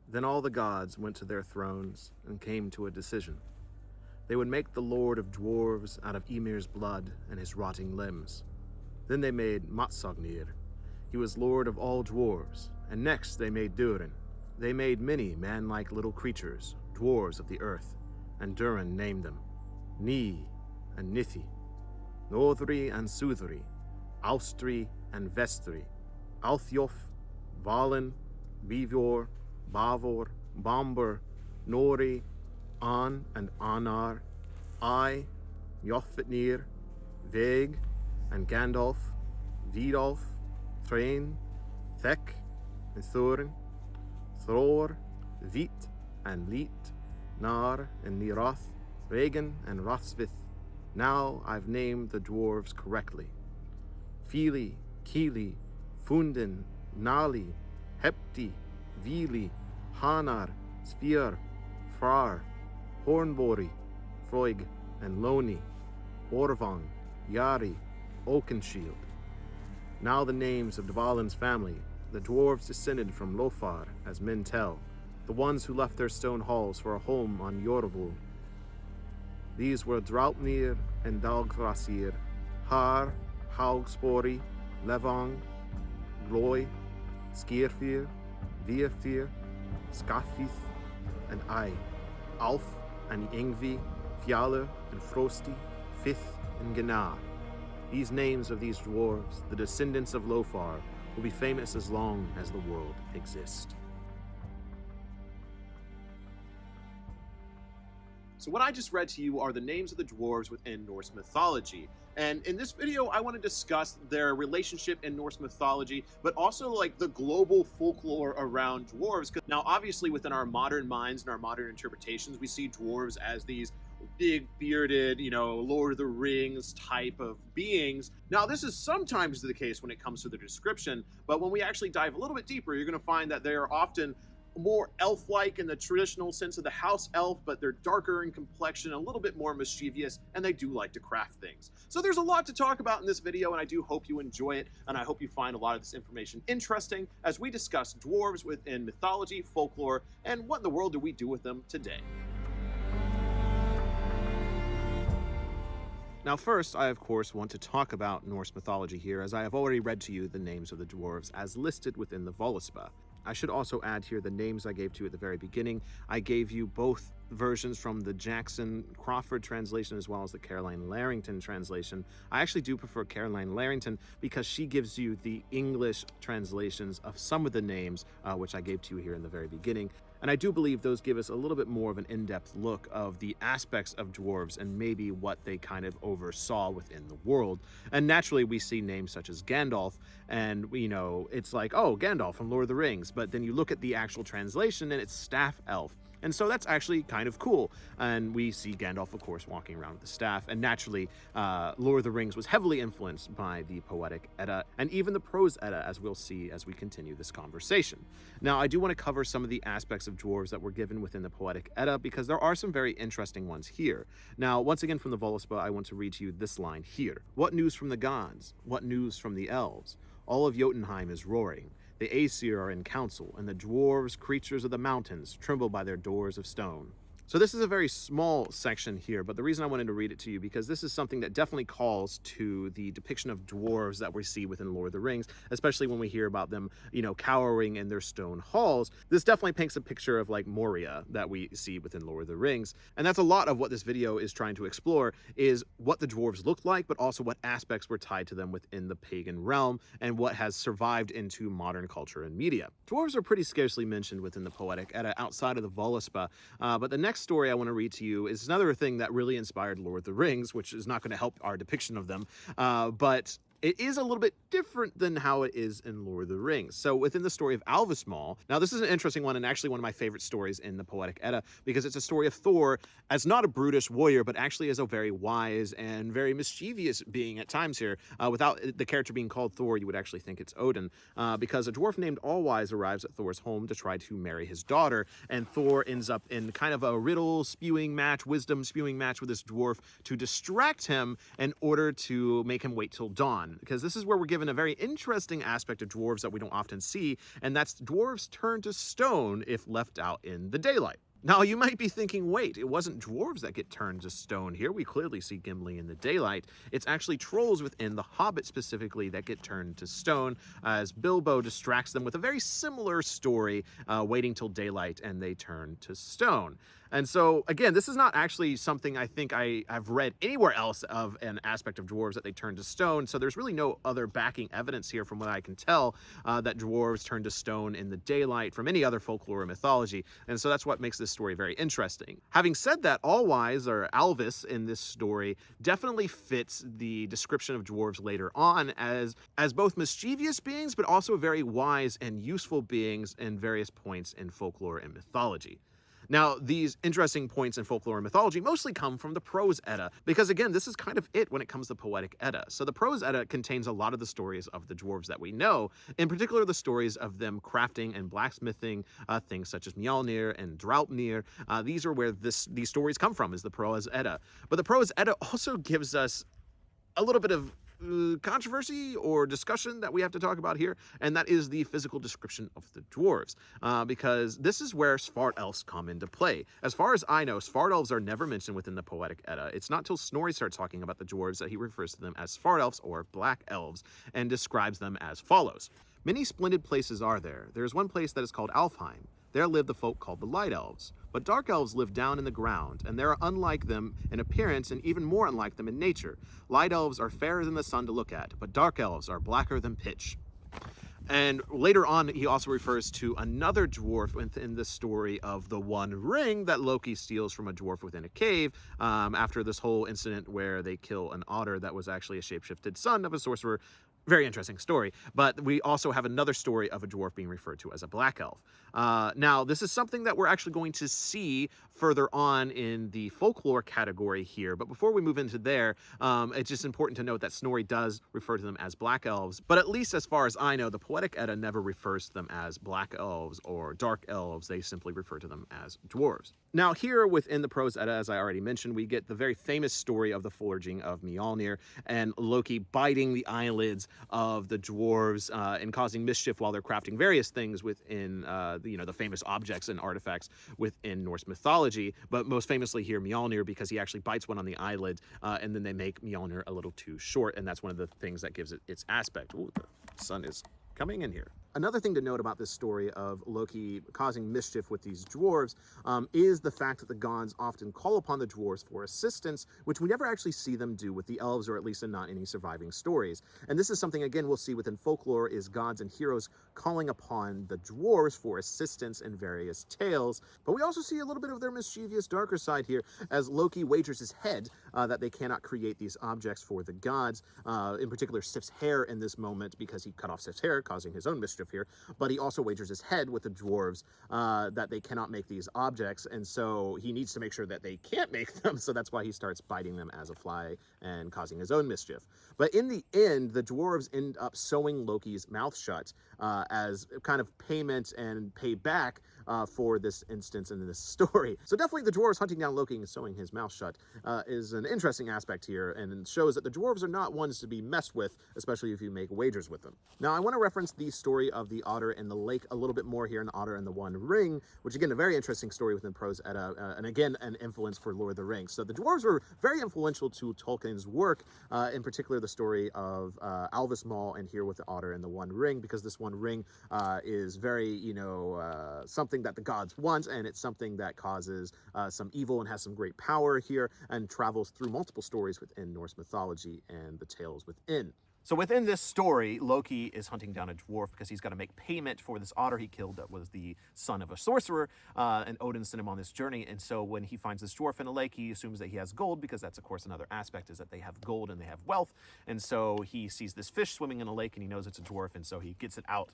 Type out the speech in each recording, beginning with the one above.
Then all the gods went to their thrones and came to a decision. They would make the lord of dwarves out of Ymir's blood and his rotting limbs. Then they made Matsognir. He was lord of all dwarves, and next they made Durin. They made many man-like little creatures, dwarves of the earth, and Durin named them Ni and Nithi, Northri and Suthri, Austri and Vestri, Althjof, Valin, Vivor, Bavor, Bomber, Nori, An and Anar, I, Jofnir, Veg and Gandalf, Vidolf, Thrain, Thek and Thorin, Thror, Vit and Leet, Nar and Niroth, Regan and Rothsvith. Now I've named the dwarves correctly. Fili, Kili, Fundin, Nali, Hepti, Vili, Hanar, Sphere, Frar, Hornbori, Froig, and Loni, Orvang, Yari, Oakenshield. Now the names of Dvalin's family, the dwarves descended from Lofar, as men tell, the ones who left their stone halls for a home on Jorvul. These were Draupnir and Dalgrasir, Har, Haugspori, Levang, Gloy, Skirfir, Virfir, Skafith, and I, Alf and Ingvi, Fjaller and Frosti, Fifth and Gnar. These names of these dwarves, the descendants of Lofar, will be famous as long as the world exists. So what I just read to you are the names of the dwarves within Norse mythology. And in this video, I want to discuss their relationship in Norse mythology, but also like the global folklore around dwarves. Because now, obviously, within our modern minds and our modern interpretations, we see dwarves as these big bearded, Lord of the Rings type of beings. Now, this is sometimes the case when it comes to the description, but when we actually dive a little bit deeper, you're going to find that they are often more elf-like in the traditional sense of the house elf, but they're darker in complexion, a little bit more mischievous, and they do like to craft things. So there's a lot to talk about in this video, and I do hope you enjoy it, and I hope you find a lot of this information interesting as we discuss dwarves within mythology, folklore, and what in the world do we do with them today. Now first, I of course want to talk about Norse mythology here, as I have already read to you the names of the dwarves as listed within the Voluspa. I should also add here the names I gave to you at the very beginning. I gave you both versions from the Jackson Crawford translation as well as the Caroline Larrington translation. I actually do prefer Caroline Larrington because she gives you the English translations of some of the names, which I gave to you here in the very beginning. And I do believe those give us a little bit more of an in-depth look of the aspects of dwarves and maybe what they kind of oversaw within the world. And naturally, we see names such as Gandalf, and it's like, oh, Gandalf from Lord of the Rings. But then you look at the actual translation and it's staff elf. And so that's actually kind of cool. And we see Gandalf, of course, walking around with the staff. And naturally, Lord of the Rings was heavily influenced by the poetic edda and even the prose edda, as we'll see as we continue this conversation. Now, I do want to cover some of the aspects of dwarves that were given within the poetic edda because there are some very interesting ones here. Now, once again from the Voluspa, I want to read to you this line here. What news from the gods? What news from the elves? All of Jotunheim is roaring. The Aesir are in council, and the dwarves, creatures of the mountains, tremble by their doors of stone. So this is a very small section here, but the reason I wanted to read it to you because this is something that definitely calls to the depiction of dwarves that we see within Lord of the Rings, especially when we hear about them, cowering in their stone halls. This definitely paints a picture of like Moria that we see within Lord of the Rings. And that's a lot of what this video is trying to explore, is what the dwarves look like, but also what aspects were tied to them within the pagan realm and what has survived into modern culture and media. Dwarves are pretty scarcely mentioned within the poetic edda outside of the Voluspa, but the next story I want to read to you is another thing that really inspired Lord of the Rings, which is not going to help our depiction of them, but it is a little bit different than how it is in Lord of the Rings. So within the story of Alvesmal, now this is an interesting one and actually one of my favorite stories in the Poetic Edda because it's a story of Thor as not a brutish warrior, but actually as a very wise and very mischievous being at times here. Without the character being called Thor, you would actually think it's Odin, because a dwarf named Allwise arrives at Thor's home to try to marry his daughter, and Thor ends up in kind of a riddle spewing match, wisdom spewing match with this dwarf to distract him in order to make him wait till dawn. on, because this is where we're given a very interesting aspect of dwarves that we don't often see, and that's dwarves turn to stone if left out in the daylight. Now, you might be thinking, wait, it wasn't dwarves that get turned to stone here. We clearly see Gimli in the daylight. It's actually trolls within The Hobbit specifically that get turned to stone, as Bilbo distracts them with a very similar story, waiting till daylight and they turn to stone. And so, again, this is not actually something I think I've read anywhere else of an aspect of dwarves that they turn to stone, so there's really no other backing evidence here from what I can tell that dwarves turn to stone in the daylight from any other folklore or mythology, and so that's what makes this story very interesting. Having said that, Allwise, or Alvis in this story, definitely fits the description of dwarves later on as both mischievous beings, but also very wise and useful beings in various points in folklore and mythology. Now, these interesting points in folklore and mythology mostly come from the prose edda, because again, this is kind of it when it comes to poetic edda. So the prose edda contains a lot of the stories of the dwarves that we know, in particular the stories of them crafting and blacksmithing things such as Mjolnir and Draupnir. These are where these stories come from, is the prose edda. But the prose edda also gives us a little bit of controversy or discussion that we have to talk about here, and that is the physical description of the dwarves, because this is where Svart elves come into play. As far as I know, Svart elves are never mentioned within the poetic edda. It's not till Snorri starts talking about the dwarves that he refers to them as Svart elves or black elves and describes them as follows. Many splendid places are there. There is one place that is called Alfheim. There live the folk called the Light Elves. But dark elves live down in the ground, and they are unlike them in appearance and even more unlike them in nature. Light elves are fairer than the sun to look at, but dark elves are blacker than pitch. And later on, he also refers to another dwarf within the story of the One Ring that Loki steals from a dwarf within a cave after this whole incident where they kill an otter that was actually a shapeshifted son of a sorcerer. Very interesting story. But we also have another story of a dwarf being referred to as a black elf. Now, this is something that we're actually going to see further on in the folklore category here. But before we move into there, it's just important to note that Snorri does refer to them as black elves. But at least as far as I know, the Poetic Edda never refers to them as black elves or dark elves. They simply refer to them as dwarves. Now, here within the Prose Edda, as I already mentioned, we get the very famous story of the forging of Mjolnir and Loki biting the eyelids of the dwarves and causing mischief while they're crafting various things within the famous objects and artifacts within Norse mythology, but most famously here Mjolnir, because he actually bites one on the eyelid and then they make Mjolnir a little too short, and that's one of the things that gives it its aspect. Ooh, the sun is coming in here. Another thing to note about this story of Loki causing mischief with these dwarves is the fact that the gods often call upon the dwarves for assistance, which we never actually see them do with the elves, or at least in not any surviving stories. And this is something, again, we'll see within folklore, is gods and heroes calling upon the dwarves for assistance in various tales. But we also see a little bit of their mischievous, darker side here, as Loki wagers his head that they cannot create these objects for the gods. In particular, Sif's hair in this moment, because he cut off Sif's hair, causing his own mischief here, but he also wagers his head with the dwarves that they cannot make these objects, and so he needs to make sure that they can't make them, so that's why he starts biting them as a fly and causing his own mischief. But in the end, the dwarves end up sewing Loki's mouth shut as kind of payment and payback for this instance in this story. So definitely the dwarves hunting down Loki and sewing his mouth shut is an interesting aspect here, and shows that the dwarves are not ones to be messed with, especially if you make wagers with them. Now, I want to reference the story of the otter in the lake a little bit more here, in the Otter and the One Ring, which again, a very interesting story within Prose Edda, and again, an influence for Lord of the Rings. So the dwarves were very influential to Tolkien's work, in particular the story of Alvis Maul, and here with the Otter and the One Ring, because this One Ring is very, something that the gods want, and it's something that causes some evil and has some great power here, and travels through multiple stories within Norse mythology and the tales within. So within this story, Loki is hunting down a dwarf because he's got to make payment for this otter he killed that was the son of a sorcerer, and Odin sent him on this journey. And so when he finds this dwarf in a lake, he assumes that he has gold, because that's, of course, another aspect, is that they have gold and they have wealth. And so he sees this fish swimming in a lake, and he knows it's a dwarf, and so he gets it out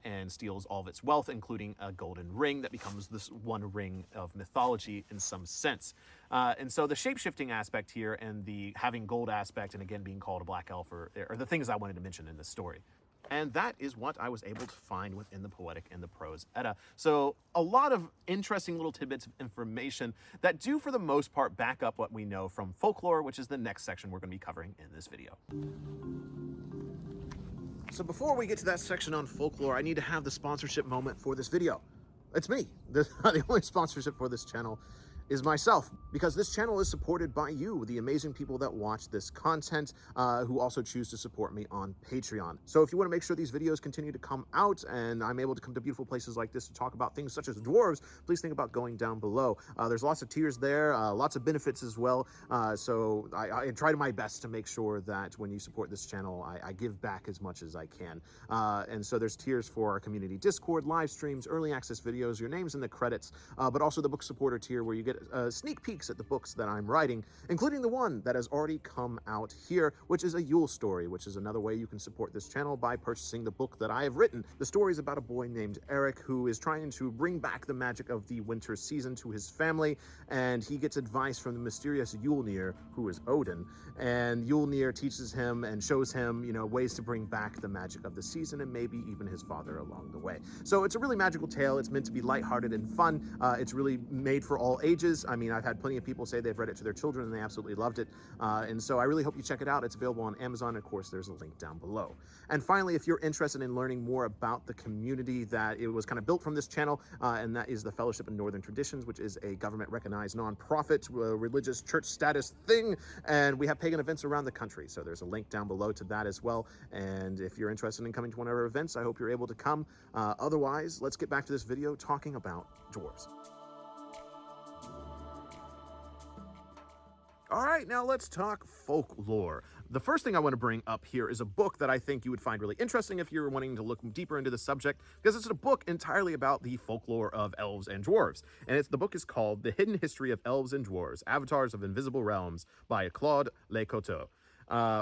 and steals all of its wealth, including a golden ring that becomes this one ring of mythology in some sense. And so the shape-shifting aspect here, and the having gold aspect, and again being called a black elf, are the things I wanted to mention in this story. And that is what I was able to find within the poetic and the prose edda. So a lot of interesting little tidbits of information that do, for the most part, back up what we know from folklore, which is the next section we're going to be covering in this video. So before we get to that section on folklore, I need to have the sponsorship moment for this video. It's me. The only sponsorship for this channel is myself, because this channel is supported by you, the amazing people that watch this content, who also choose to support me on Patreon. So if you want to make sure these videos continue to come out and I'm able to come to beautiful places like this to talk about things such as dwarves, please think about going down below. There's lots of tiers there, lots of benefits as well. So I try my best to make sure that when you support this channel, I give back as much as I can. And so there's tiers for our community Discord, live streams, early access videos, your name's in the credits, but also the book supporter tier where you get sneak peeks at the books that I'm writing, including the one that has already come out here, which is a Yule story, which is another way you can support this channel by purchasing the book that I have written. The story is about a boy named Eric who is trying to bring back the magic of the winter season to his family, and he gets advice from the mysterious Yulnir, who is Odin, and Yulnir teaches him and shows him, you know, ways to bring back the magic of the season, and maybe even his father along the way. So it's a really magical tale. It's meant to be lighthearted and fun. It's really made for all ages. I mean, I've had plenty of people say they've read it to their children and they absolutely loved it. And so I really hope you check it out. It's available on Amazon. Of course, there's a link down below. And finally, if you're interested in learning more about the community that it was kind of built from this channel, and that is the Fellowship of Northern Traditions, which is a government-recognized non-profit religious church status thing. And we have pagan events around the country. So there's a link down below to that as well. And if you're interested in coming to one of our events, I hope you're able to come. Otherwise, let's get back to this video talking about dwarves. All right, now let's talk folklore. The first thing I want to bring up here is a book that I think you would find really interesting if you're wanting to look deeper into the subject, because it's a book entirely about the folklore of elves and dwarves. And the book is called The Hidden History of Elves and Dwarves, Avatars of Invisible Realms by Claude Lecoteau.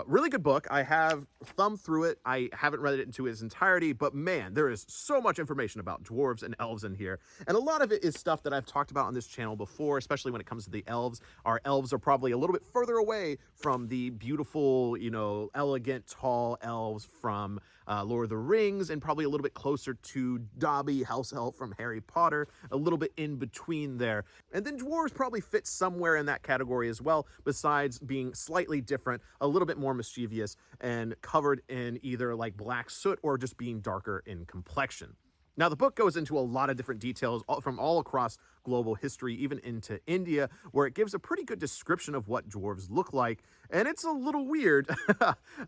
Really good book. I have thumbed through it. I haven't read it into its entirety, but man, there is so much information about dwarves and elves in here. And a lot of it is stuff that I've talked about on this channel before, especially when it comes to the elves. Our elves are probably a little bit further away from the beautiful, you know, elegant, tall elves from Lord of the Rings, and probably a little bit closer to Dobby, house elf from Harry Potter, a little bit in between there. And then dwarves probably fit somewhere in that category as well, besides being slightly different, a little bit more mischievous, and covered in either like black soot or just being darker in complexion. Now, the book goes into a lot of different details from all across global history, even into India, where it gives a pretty good description of what dwarves look like, and it's a little weird.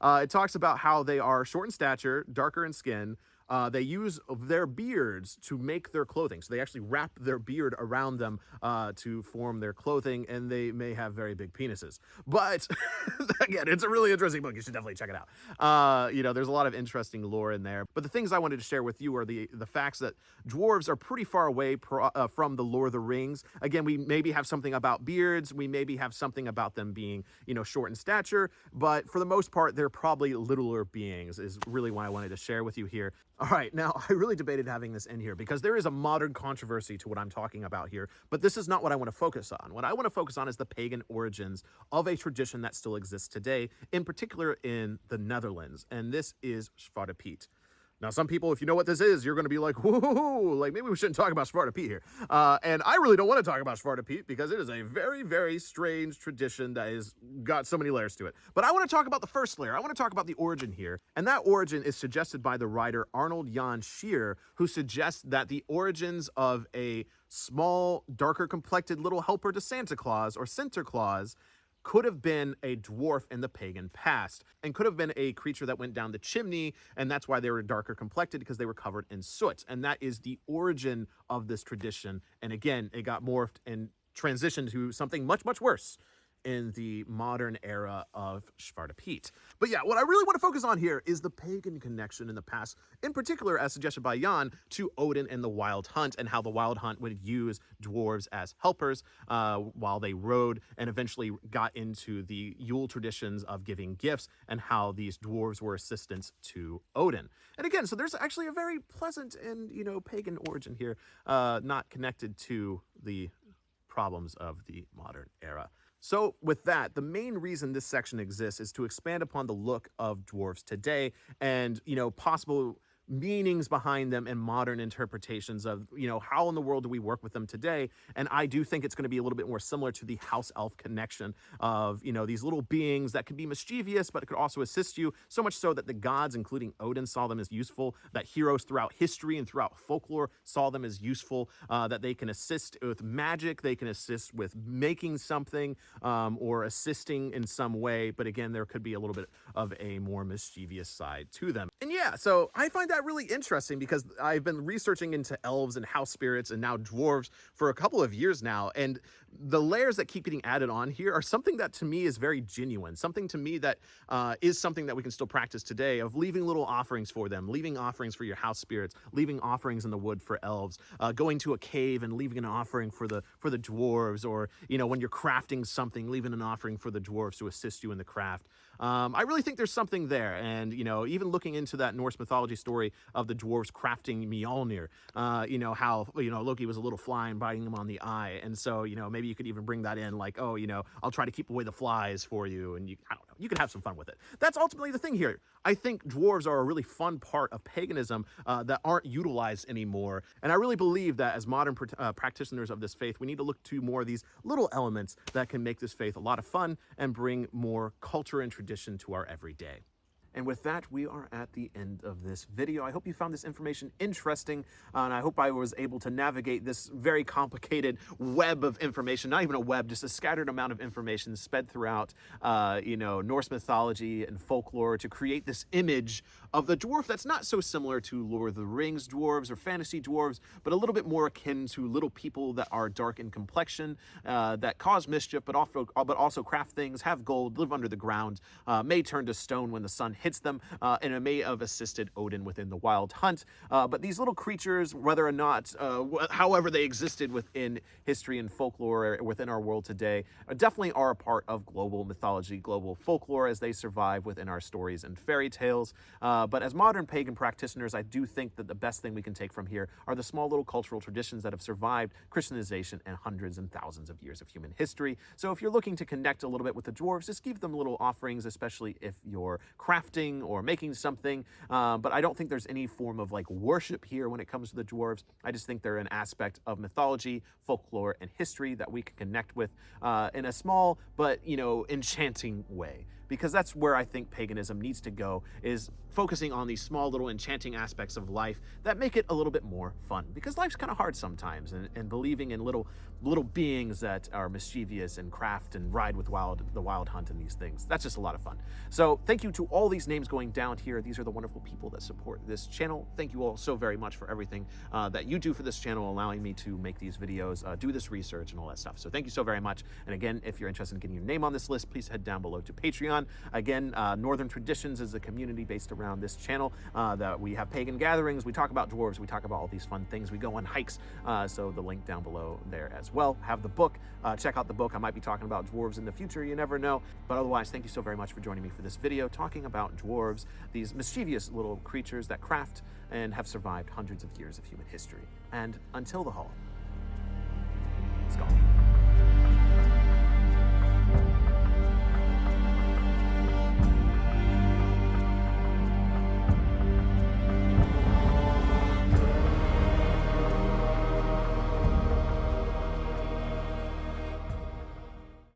It talks about how they are short in stature, darker in skin. They use their beards to make their clothing. So they actually wrap their beard around them to form their clothing, and they may have very big penises. But again, it's a really interesting book. You should definitely check it out. You know, there's a lot of interesting lore in there. But the things I wanted to share with you are the facts that dwarves are pretty far away from the Lord of the Rings. Again, we maybe have something about beards. We maybe have something about them being, you know, short in stature. But for the most part, they're probably littler beings is really what I wanted to share with you here. All right, now I really debated having this in here because there is a modern controversy to what I'm talking about here, but this is not what I want to focus on. What I want to focus on is the pagan origins of a tradition that still exists today, in particular in the Netherlands, and this is Zwarte Piet. Now, some people, if you know what this is, you're going to be like, whoa, like maybe we shouldn't talk about Zwarte Piet here. And I really don't want to talk about Zwarte Piet because it is a very, very strange tradition that has got so many layers to it. But I want to talk about the first layer. I want to talk about the origin here. And that origin is suggested by the writer Arnold Jan Scheer, who suggests that the origins of a small, darker complected little helper to Santa Claus or Sinterklaas could have been a dwarf in the pagan past, and could have been a creature that went down the chimney, and that's why they were darker complected, because they were covered in soot. And that is the origin of this tradition. And again, it got morphed and transitioned to something much, much worse in the modern era of Zwarte Piet. But yeah, what I really want to focus on here is the pagan connection in the past, in particular, as suggested by Jan, to Odin and the Wild Hunt, and how the Wild Hunt would use dwarves as helpers while they rode, and eventually got into the Yule traditions of giving gifts, and how these dwarves were assistants to Odin. And again, so there's actually a very pleasant and, you know, pagan origin here, not connected to the problems of the modern era. So with that, the main reason this section exists is to expand upon the look of dwarves today and, possible meanings behind them and modern interpretations of, how in the world do we work with them today? And I do think it's going to be a little bit more similar to the house elf connection of, these little beings that could be mischievous, but it could also assist you, so much so that the gods, including Odin, saw them as useful, that heroes throughout history and throughout folklore saw them as useful, that they can assist with magic, they can assist with making something, or assisting in some way. But again, there could be a little bit of a more mischievous side to them. And yeah, so I find that really interesting because I've been researching into elves and house spirits and now dwarves for a couple of years now. And the layers that keep getting added on here are something that to me is very genuine, something to me that is something that we can still practice today, of leaving little offerings for them, leaving offerings for your house spirits, leaving offerings in the wood for elves, going to a cave and leaving an offering for the dwarves, or, when you're crafting something, leaving an offering for the dwarves to assist you in the craft. I really think there's something there. And, even looking into that Norse mythology story of the dwarves crafting Mjolnir, how, Loki was a little fly and biting him on the eye. And so, maybe you could even bring that in, like, oh, I'll try to keep away the flies for you. And I don't know, you can have some fun with it. That's ultimately the thing here. I think dwarves are a really fun part of paganism that aren't utilized anymore. And I really believe that as modern practitioners of this faith, we need to look to more of these little elements that can make this faith a lot of fun and bring more culture and tradition to our everyday. And with that, we are at the end of this video. I hope you found this information interesting, and I hope I was able to navigate this very complicated web of information, not even a web, just a scattered amount of information sped throughout, Norse mythology and folklore to create this image of the dwarf that's not so similar to Lord of the Rings dwarves or fantasy dwarves, but a little bit more akin to little people that are dark in complexion, that cause mischief, but also craft things, have gold, live under the ground, may turn to stone when the sun hits them, and it may have assisted Odin within the wild hunt. But these little creatures, whether or not, however they existed within history and folklore or within our world today, definitely are a part of global mythology, global folklore, as they survive within our stories and fairy tales. But as modern pagan practitioners, I do think that the best thing we can take from here are the small little cultural traditions that have survived Christianization and hundreds and thousands of years of human history. So if you're looking to connect a little bit with the dwarves, just give them little offerings, especially if you're crafting or making something. But I don't think there's any form of worship here when it comes to the dwarves. I just think they're an aspect of mythology, folklore, and history that we can connect with in a small but, enchanting way. Because that's where I think paganism needs to go, is focusing on these small little enchanting aspects of life that make it a little bit more fun. Because life's kind of hard sometimes, and believing in little beings that are mischievous and craft and ride with the wild hunt and these things, that's just a lot of fun. So thank you to all these names going down here. These are the wonderful people that support this channel. Thank you all so very much for everything that you do for this channel, allowing me to make these videos, do this research and all that stuff. So thank you so very much. And again, if you're interested in getting your name on this list, please head down below to Patreon. Again, Northern Traditions is a community based around this channel that we have pagan gatherings, we talk about dwarves, we talk about all these fun things, we go on hikes, so the link down below there as well. Have the book, check out the book. I might be talking about dwarves in the future, you never know. But otherwise, thank you so very much for joining me for this video talking about dwarves, these mischievous little creatures that craft and have survived hundreds of years of human history. And until the hall, Skull.